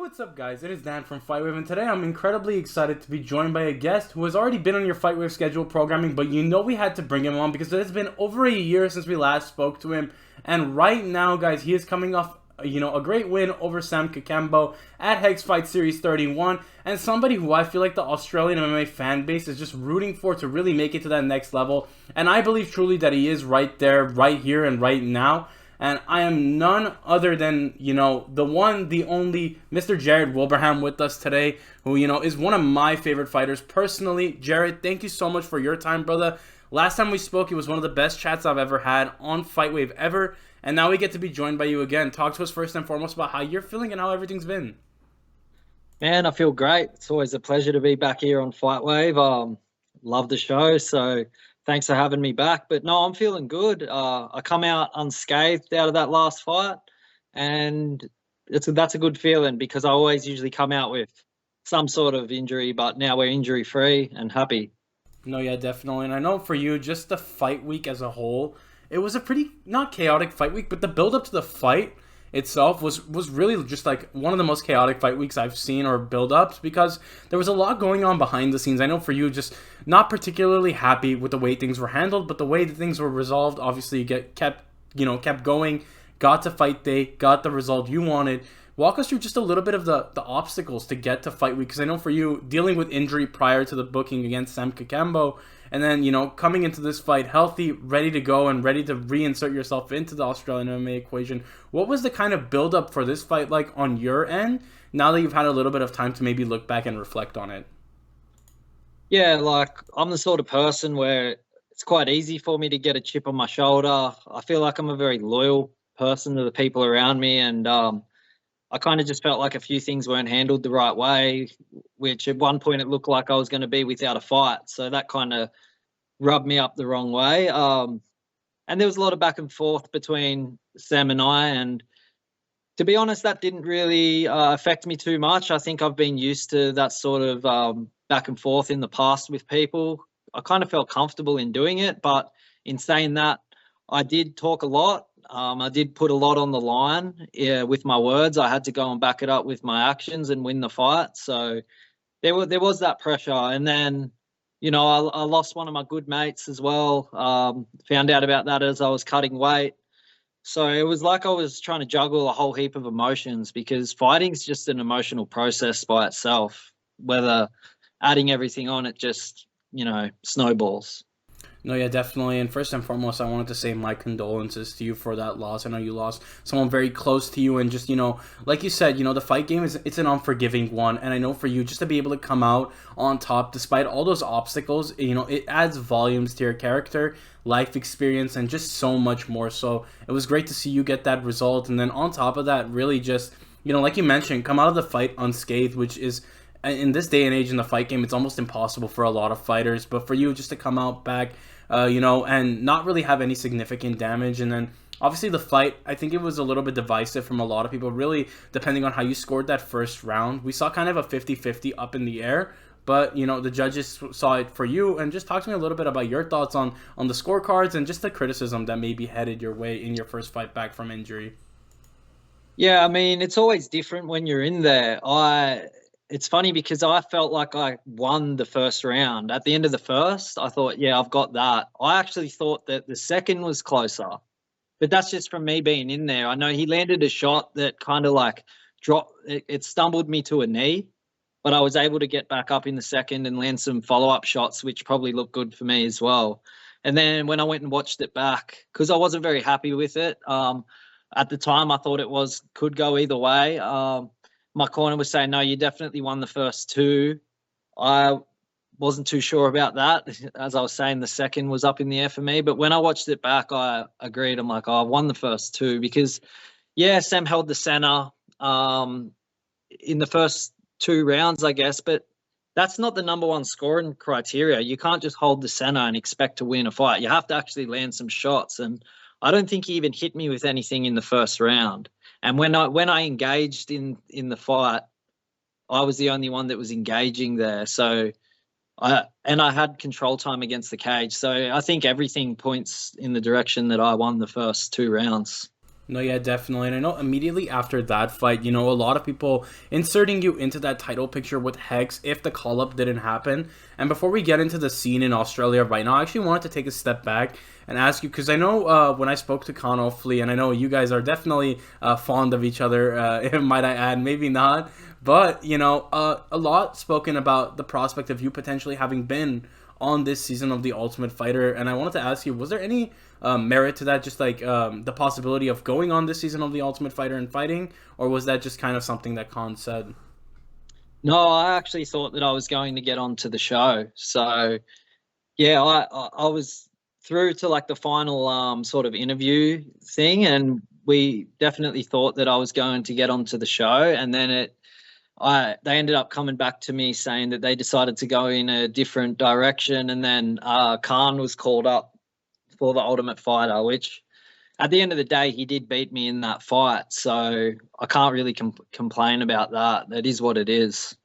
What's up guys, it is Dan from FightWave, and today I'm incredibly excited to be joined by a guest who has already been on your FightWave schedule programming, but you know we had to bring him on because it has been over a year since we last spoke to him, and right now guys, he is coming off a great win over Sam Kakembo at HEX Fight Series 31, and somebody who I feel like the Australian MMA fan base is just rooting for to really make it to that next level, and I believe truly that he is right there, right here, and right now. And I am none other than, the one, the only Mr. Jarrett Wilbraham with us today, who, is one of my favorite fighters personally. Jarrett, thank you so much for your time, brother. Last time we spoke, it was one of the best chats I've ever had on FightWave ever. And now we get to be joined by you again. Talk to us first and foremost about how you're feeling and how everything's been. Man, I feel great. It's always a pleasure to be back here on FightWave. Love the show, so thanks for having me back. But no, I'm feeling good. I come out unscathed out of that last fight, and that's a good feeling because I always usually come out with some sort of injury, but now we're injury-free and happy. No, yeah, definitely. And I know for you, just the fight week as a whole, it was a pretty, not chaotic fight week, but the build-up to the fight itself was really just like one of the most chaotic fight weeks I've seen, or build-ups, because there was a lot going on behind the scenes. I know for you, just not particularly happy with the way things were handled, but the way that things were resolved, obviously you kept going, got to fight day, got the result you wanted. Walk us through just a little bit of the obstacles to get to fight week, because I know for you, dealing with injury prior to the booking against Sam Kakembo, and then, coming into this fight healthy, ready to go, and ready to reinsert yourself into the Australian MMA equation. What was the kind of build-up for this fight like on your end, now that you've had a little bit of time to maybe look back and reflect on it? Yeah, like I'm the sort of person where it's quite easy for me to get a chip on my shoulder. I feel like I'm a very loyal person to the people around me, and I kind of just felt like a few things weren't handled the right way, which at one point it looked like I was going to be without a fight. So that kind of rubbed me up the wrong way. And there was a lot of back and forth between Sam and I. And to be honest, that didn't really affect me too much. I think I've been used to that sort of back and forth in the past with people. I kind of felt comfortable in doing it. But in saying that, I did talk a lot. I did put a lot on the line with my words. I had to go and back it up with my actions and win the fight. So there was that pressure. And then, I lost one of my good mates as well. Found out about that as I was cutting weight. So it was like I was trying to juggle a whole heap of emotions, because fighting's just an emotional process by itself. Whether adding everything on, it just, snowballs. No, yeah, definitely. And first and foremost, I wanted to say my condolences to you for that loss. I know you lost someone very close to you, and just, like you said, the fight game it's an unforgiving one. And I know for you, just to be able to come out on top despite all those obstacles, it adds volumes to your character, life experience, and just so much more. So it was great to see you get that result. And then on top of that, really just, like you mentioned, come out of the fight unscathed, which is, in this day and age in the fight game, it's almost impossible for a lot of fighters. But for you, just to come out back, and not really have any significant damage. And then obviously the fight, I think it was a little bit divisive from a lot of people, really depending on how you scored that first round. We saw kind of a 50-50 up in the air, but the judges saw it for you. And just talk to me a little bit about your thoughts on the scorecards and just the criticism that maybe headed your way in your first fight back from injury. Yeah, I mean, it's always different when you're in there. It's funny because I felt like I won the first round. At the end of the first, I thought, yeah, I've got that. I actually thought that the second was closer, but that's just from me being in there. I know he landed a shot that kind of like dropped, it stumbled me to a knee, but I was able to get back up in the second and land some follow-up shots, which probably looked good for me as well. And then when I went and watched it back, because I wasn't very happy with it, at the time I thought could go either way. My corner was saying, no, you definitely won the first two. I wasn't too sure about that. As I was saying, the second was up in the air for me. But when I watched it back, I agreed. I'm like, I won the first two because, yeah, Sam held the center in the first two rounds, I guess. But that's not the number one scoring criteria. You can't just hold the center and expect to win a fight. You have to actually land some shots. And I don't think he even hit me with anything in the first round. And when I engaged in the fight, I was the only one that was engaging there. So I had control time against the cage. So I think everything points in the direction that I won the first two rounds. No, yeah, definitely. And I know immediately after that fight, a lot of people inserting you into that title picture with Hex if the call up didn't happen. And before we get into the scene in Australia right now, I actually wanted to take a step back and ask you, because I know when I spoke to Conor Flea, and I know you guys are definitely fond of each other, might I add, maybe not. But, a lot spoken about the prospect of you potentially having been on this season of The Ultimate Fighter. And I wanted to ask you, was there any merit to that, just like the possibility of going on this season of The Ultimate Fighter and fighting, or was that just kind of something that Khan said? No, I actually thought that I was going to get onto the show. So yeah, I was through to like the final sort of interview thing, and we definitely thought that I was going to get onto the show. And then they ended up coming back to me saying that they decided to go in a different direction, and then Khan was called up for the Ultimate Fighter, which at the end of the day he did beat me in that fight, so I can't really complain about that. That is what it is.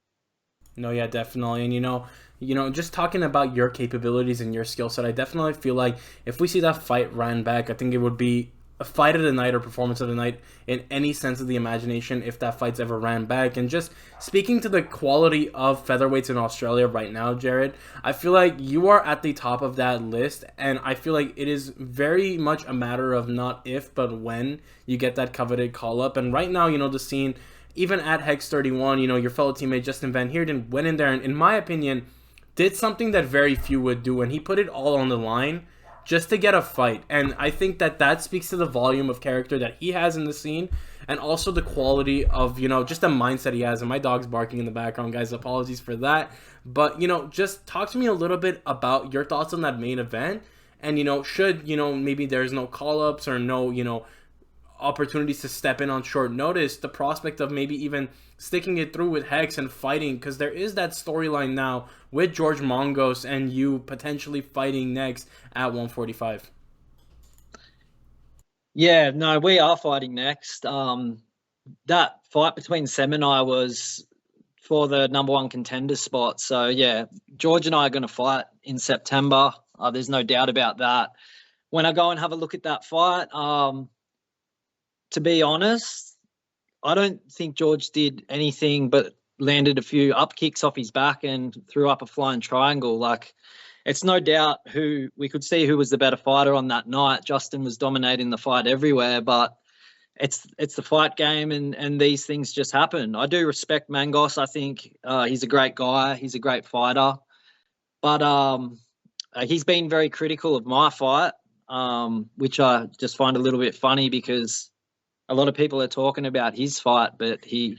No, yeah, definitely. And just talking about your capabilities and your skill set, I definitely feel like if we see that fight ran back, I think it would be a fight of the night or performance of the night in any sense of the imagination if that fight's ever ran back. And just speaking to the quality of featherweights in Australia right now, Jared, I feel like you are at the top of that list, and I feel like it is very much a matter of not if but when you get that coveted call up. And right now, the scene, even at Hex 31, your fellow teammate Justin Van Heerden went in there and, in my opinion, did something that very few would do, and he put it all on the line just to get a fight. And I think that speaks to the volume of character that he has in the scene, and also the quality of, just the mindset he has. And my dog's barking in the background, guys. Apologies for that. But, just talk to me a little bit about your thoughts on that main event. And, should, maybe there's no call-ups or no, opportunities to step in on short notice, the prospect of maybe even sticking it through with Hex and fighting, because there is that storyline now with George Mongos and you potentially fighting next at 145. Yeah, no, we are fighting next. That fight between Sem and I was for the number one contender spot. So yeah, George and I are going to fight in September. There's no doubt about that. When I go and have a look at that fight, to be honest, I don't think George did anything but landed a few up kicks off his back and threw up a flying triangle. Like, it's no doubt who we could see who was the better fighter on that night. Justin was dominating the fight everywhere, but it's the fight game, and these things just happen. I do respect Mangos. I think he's a great guy. He's a great fighter, but he's been very critical of my fight, which I just find a little bit funny because a lot of people are talking about his fight, but he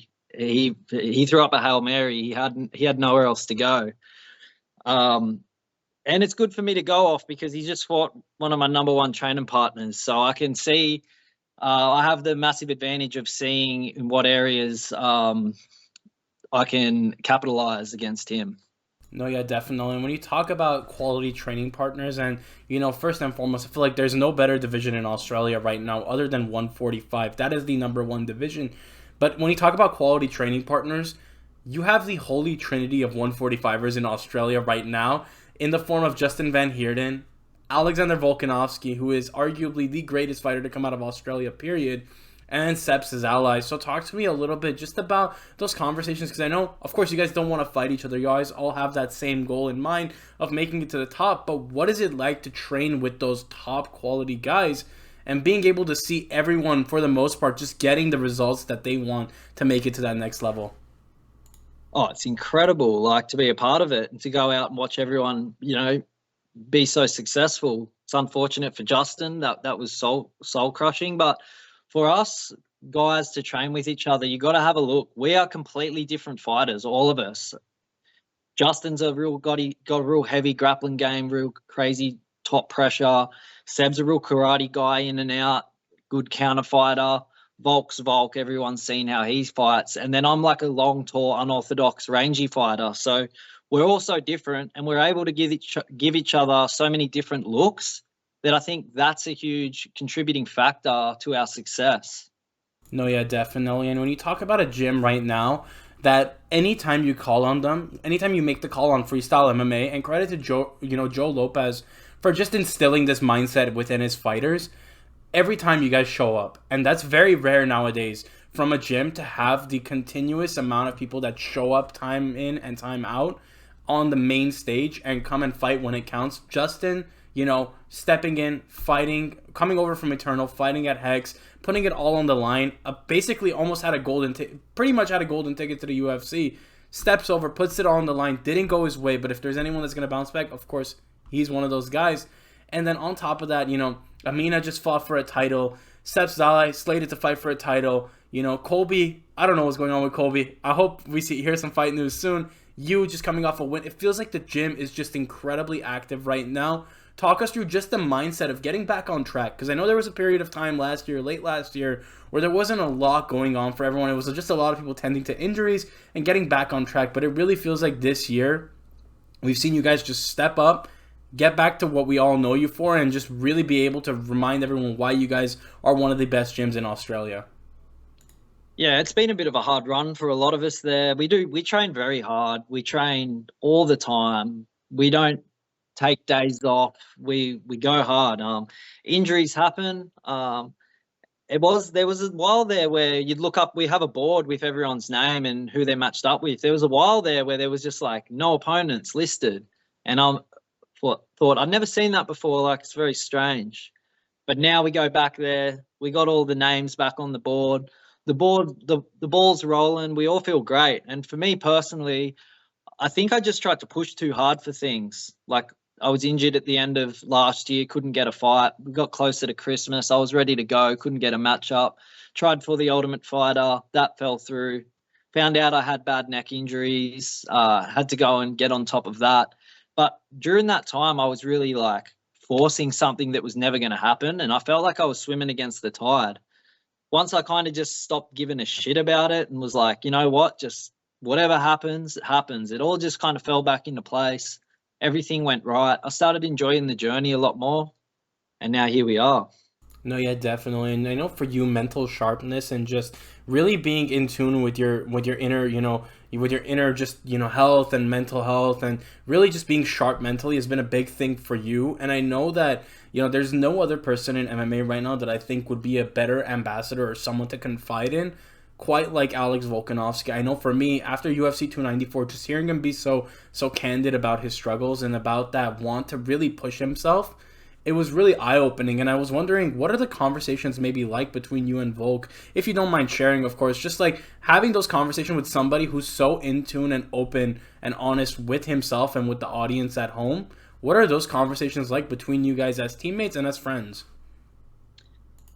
threw up a Hail Mary. He had nowhere else to go. And it's good for me to go off because he just fought one of my number one training partners. So I can see, I have the massive advantage of seeing in what areas I can capitalize against him. No, yeah, definitely. And when you talk about quality training partners, and, first and foremost, I feel like there's no better division in Australia right now other than 145. That is the number one division. But when you talk about quality training partners, you have the holy trinity of 145ers in Australia right now in the form of Justin Van Heerden, Alexander Volkanovski, who is arguably the greatest fighter to come out of Australia, period, and Seps as allies. So talk to me a little bit just about those conversations, because I know, of course, you guys don't want to fight each other. You guys all have that same goal in mind of making it to the top, but what is it like to train with those top quality guys and being able to see everyone, for the most part, just getting the results that they want to make it to that next level? Oh, it's incredible, like, to be a part of it and to go out and watch everyone, be so successful. It's unfortunate for Justin that was soul crushing, but for us guys to train with each other, you got to have a look. We are completely different fighters, all of us. Justin's got a real heavy grappling game, real crazy top pressure. Seb's a real karate guy, in and out, good counter fighter. Volk's Volk, everyone's seen how he fights. And then I'm like a long, tall, unorthodox, rangy fighter. So we're all so different, and we're able to give each other so many different looks that I think that's a huge contributing factor to our success. No, yeah, definitely. And when you talk about a gym right now, that anytime you call on them, anytime you make the call on Freestyle MMA, and credit to Joe Lopez for just instilling this mindset within his fighters, every time you guys show up. And that's very rare nowadays from a gym to have the continuous amount of people that show up time in and time out on the main stage and come and fight when it counts. Justin, stepping in, fighting, coming over from Eternal, fighting at HEX, putting it all on the line, basically almost had a pretty much had a golden ticket to the UFC, steps over, puts it all on the line, didn't go his way, but if there's anyone that's going to bounce back, of course, he's one of those guys. And then on top of that, Amina just fought for a title. Seth Zalai slated to fight for a title. Colby, I don't know what's going on with Colby. I hope we hear some fight news soon. You just coming off a win. It feels like the gym is just incredibly active right now. Talk us through just the mindset of getting back on track. Because I know there was a period of time late last year, where there wasn't a lot going on for everyone. It was just a lot of people tending to injuries and getting back on track. But it really feels like this year, we've seen you guys just step up, get back to what we all know you for, and just really be able to remind everyone why you guys are one of the best gyms in Australia. Yeah, it's been a bit of a hard run for a lot of us there. We train very hard. We train all the time. We don't take days off. We go hard. Injuries happen. There was a while there where you'd look up, we have a board with everyone's name and who they're matched up with. There was a while there where there was just like no opponents listed. And I thought I'd never seen that before. Like, it's very strange. But now we go back there. We got all the names back on the board. The ball's rolling. We all feel great. And for me personally, I think I just tried to push too hard for things. Like, I was injured at the end of last year, couldn't get a fight. We got closer to Christmas. I was ready to go, couldn't get a matchup. Tried for the Ultimate Fighter. That fell through. Found out I had bad neck injuries. Had to go and get on top of that. But during that time, I was really like forcing something that was never going to happen. And I felt like I was swimming against the tide. Once I kind of just stopped giving a shit about it and was like, you know what, just whatever happens, it happens. It all just kind of fell back into place. Everything went right. I started enjoying the journey a lot more. And now here we are. No, yeah, definitely. And I know for you, mental sharpness and just really being in tune with your inner, with your inner just, health and mental health, and really just being sharp mentally has been a big thing for you. And I know that, there's no other person in MMA right now that I think would be a better ambassador or someone to confide in, quite like Alex Volkanovski. I know for me, after UFC 294, just hearing him be so candid about his struggles and about that want to really push himself, it was really eye-opening. And I was wondering, what are the conversations maybe like between you and Volk? If you don't mind sharing, of course, just like having those conversations with somebody who's so in tune and open and honest with himself and with the audience at home. What are those conversations like between you guys as teammates and as friends?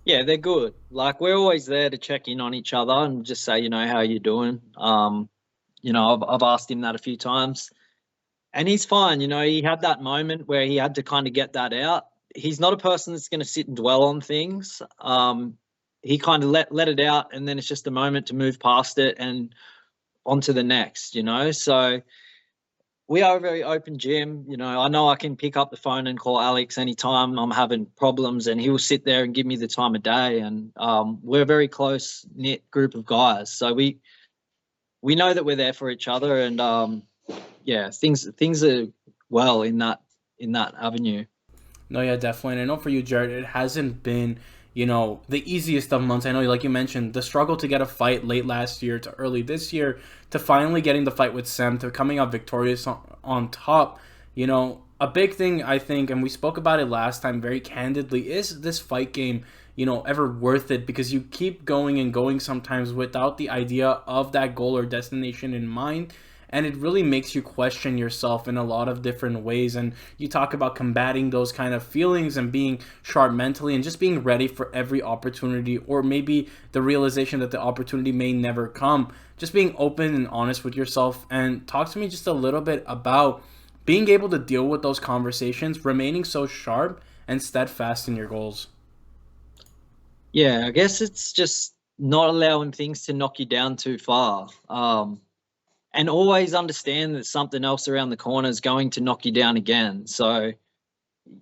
Yeah, they're good. Like, we're always there to check in on each other and just say, how you doing? I've asked him that a few times. And he's fine. He had that moment where he had to kind of get that out. He's not a person that's going to sit and dwell on things. He kind of let it out, and then it's just a moment to move past it and on to the next, So we are a very open gym. I know I can pick up the phone and call Alex anytime I'm having problems, and he will sit there and give me the time of day. And we're a very close-knit group of guys. So we know that we're there for each other, and yeah, things are well in that avenue. No, yeah, definitely. And I know for you, Jarrett, it hasn't been, the easiest of months. I know, like you mentioned, the struggle to get a fight late last year to early this year to finally getting the fight with Sam to coming out victorious on top. A big thing, I think, and we spoke about it last time very candidly, is this fight game, ever worth it? Because you keep going and going sometimes without the idea of that goal or destination in mind. And it really makes you question yourself in a lot of different ways. And you talk about combating those kind of feelings and being sharp mentally and just being ready for every opportunity, or maybe the realization that the opportunity may never come. Just being open and honest with yourself. And talk to me just a little bit about being able to deal with those conversations, remaining so sharp and steadfast in your goals. Yeah, I guess it's just not allowing things to knock you down too far. And always understand that something else around the corner is going to knock you down again. So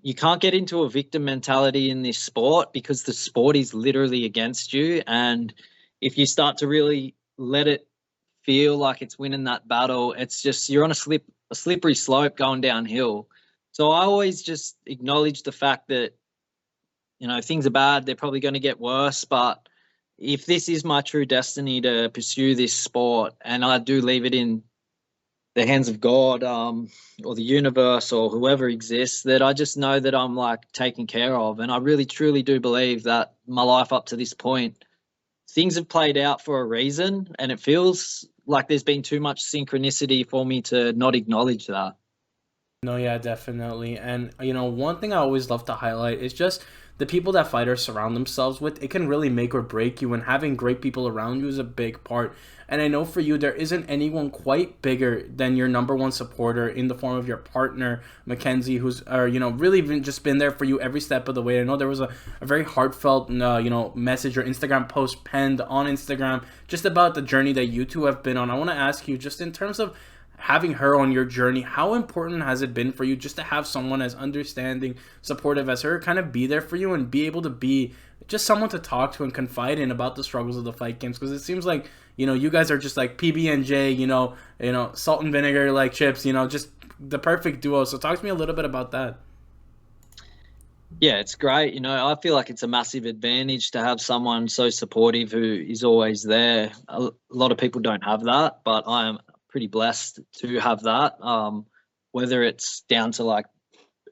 you can't get into a victim mentality in this sport, because the sport is literally against you. And if you start to really let it feel like it's winning that battle, it's just, you're on a slippery slope going downhill. So I always just acknowledge the fact that, things are bad, they're probably going to get worse. But if this is my true destiny to pursue this sport, and I do leave it in the hands of God, or the universe or whoever exists, that I just know that I'm like taken care of. And I really truly do believe that my life up to this point, things have played out for a reason, and it feels like there's been too much synchronicity for me to not acknowledge that. No, yeah, definitely. And one thing I always love to highlight is just the people that fighters surround themselves with. It can really make or break you, and having great people around you is a big part. And I know for you, there isn't anyone quite bigger than your number one supporter in the form of your partner, Mackenzie, who's really just been there for you every step of the way. I know there was a very heartfelt message or Instagram post penned on Instagram just about the journey that you two have been on. I want to ask you, just in terms of having her on your journey, how important has it been for you just to have someone as understanding, supportive as her kind of be there for you and be able to be just someone to talk to and confide in about the struggles of the fight games? Because it seems like you guys are just like PB&J, salt and vinegar like chips, just the perfect duo. So talk to me a little bit about that. Yeah, it's great. I feel like it's a massive advantage to have someone so supportive who is always there. A lot of people don't have that, but I am pretty blessed to have that. Whether it's down to like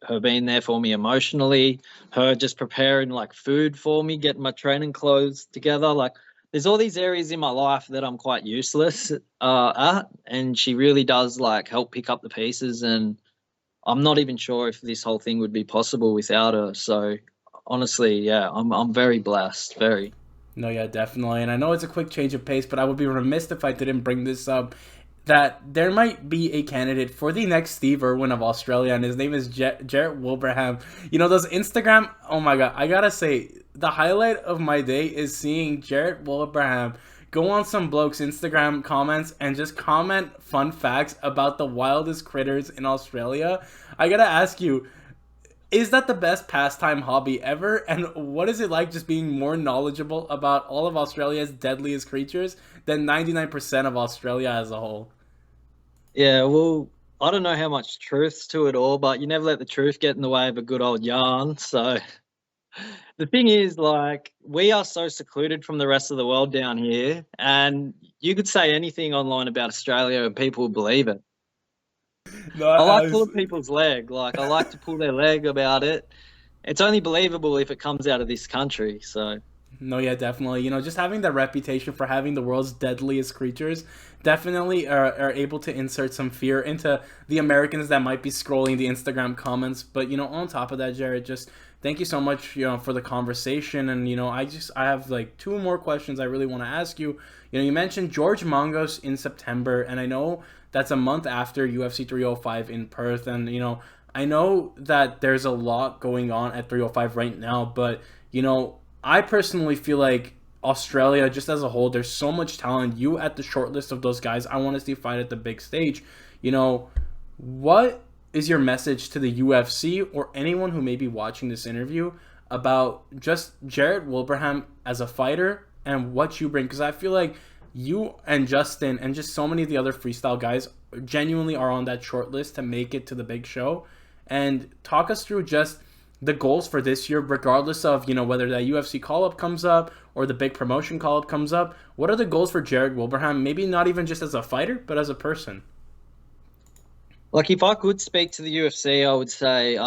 her being there for me emotionally, her just preparing like food for me, getting my training clothes together. Like there's all these areas in my life that I'm quite useless at, and she really does like help pick up the pieces. And I'm not even sure if this whole thing would be possible without her. So honestly, yeah, I'm very blessed, very. No, yeah, definitely. And I know it's a quick change of pace, but I would be remiss if I didn't bring this up, that there might be a candidate for the next Steve Irwin of Australia, and his name is Jarrett Wilbraham. Those Instagram, oh my God, I gotta say, the highlight of my day is seeing Jarrett Wilbraham go on some bloke's Instagram comments and just comment fun facts about the wildest critters in Australia. I gotta ask you, is that the best pastime hobby ever? And what is it like just being more knowledgeable about all of Australia's deadliest creatures than 99% of Australia as a whole? Yeah, well, I don't know how much truth's to it all, but you never let the truth get in the way of a good old yarn. So the thing is, like, we are so secluded from the rest of the world down here, and you could say anything online about Australia and people will believe it. No, I like pulling people's leg. Like, I like to pull their leg about it. It's only believable if it comes out of this country. So no, yeah, definitely. Just having the reputation for having the world's deadliest creatures definitely are able to insert some fear into the Americans that might be scrolling the Instagram comments. But, on top of that, Jared, just thank you so much, for the conversation. And, I have like two more questions I really want to ask you. You mentioned George Mongo's in September, and I know that's a month after UFC 305 in Perth. And, I know that there's a lot going on at 305 right now, but, I personally feel like Australia, just as a whole, there's so much talent. You at the short list of those guys I want to see fight at the big stage. What is your message to the UFC or anyone who may be watching this interview about just Jarrett Wilbraham as a fighter and what you bring? Because I feel like you and Justin and just so many of the other freestyle guys genuinely are on that short list to make it to the big show. And talk us through just the goals for this year, regardless of, whether that UFC call-up comes up or the big promotion call-up comes up. What are the goals for Jarrett Wilbraham? Maybe not even just as a fighter, but as a person. like, if I could speak to the UFC, I would say,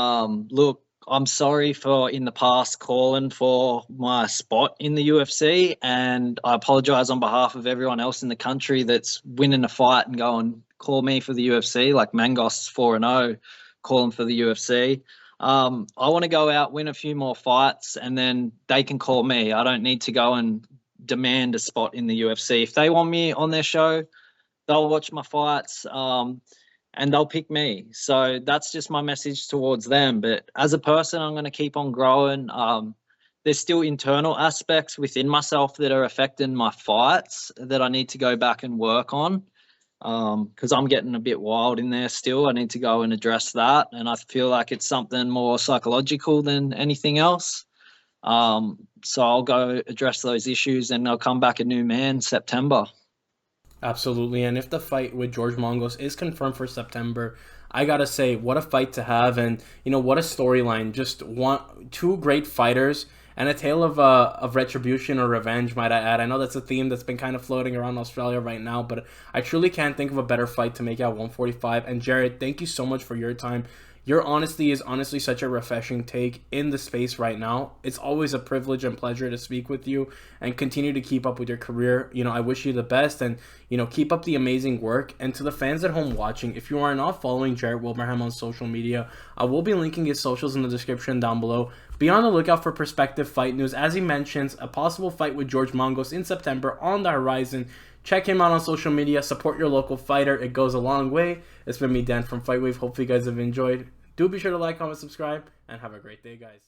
look, I'm sorry for in the past calling for my spot in the UFC, and I apologize on behalf of everyone else in the country that's winning a fight and go and call me for the UFC, like Mangos 4-0 calling for the UFC. I want to go out, win a few more fights, and then they can call me. I don't need to go and demand a spot in the UFC. If they want me on their show, they'll watch my fights, and they'll pick me. So that's just my message towards them. But as a person, I'm going to keep on growing. There's still internal aspects within myself that are affecting my fights that I need to go back and work on. Because I'm getting a bit wild in there still. I need to go and address that. And I feel like it's something more psychological than anything else. So I'll go address those issues and I'll come back a new man September. Absolutely. And if the fight with George Mongos is confirmed for September, I gotta say, what a fight to have, and what a storyline. Just two great fighters and a tale of retribution or revenge, might I add. I know that's a theme that's been kind of floating around Australia right now, but I truly can't think of a better fight to make at 145. And Jared, thank you so much for your time. Your honesty is honestly such a refreshing take in the space right now. It's always a privilege and pleasure to speak with you, and continue to keep up with your career. I wish you the best, and keep up the amazing work. And to the fans at home watching, if you are not following Jarrett Wilbraham on social media, I will be linking his socials in the description down below. Be on the lookout for prospective fight news. As he mentions, a possible fight with George Mongos in September on the horizon. Check him out on social media. Support your local fighter. It goes a long way. It's been me, Dan from FightWave. Hopefully you guys have enjoyed. Do be sure to like, comment, subscribe, and have a great day, guys.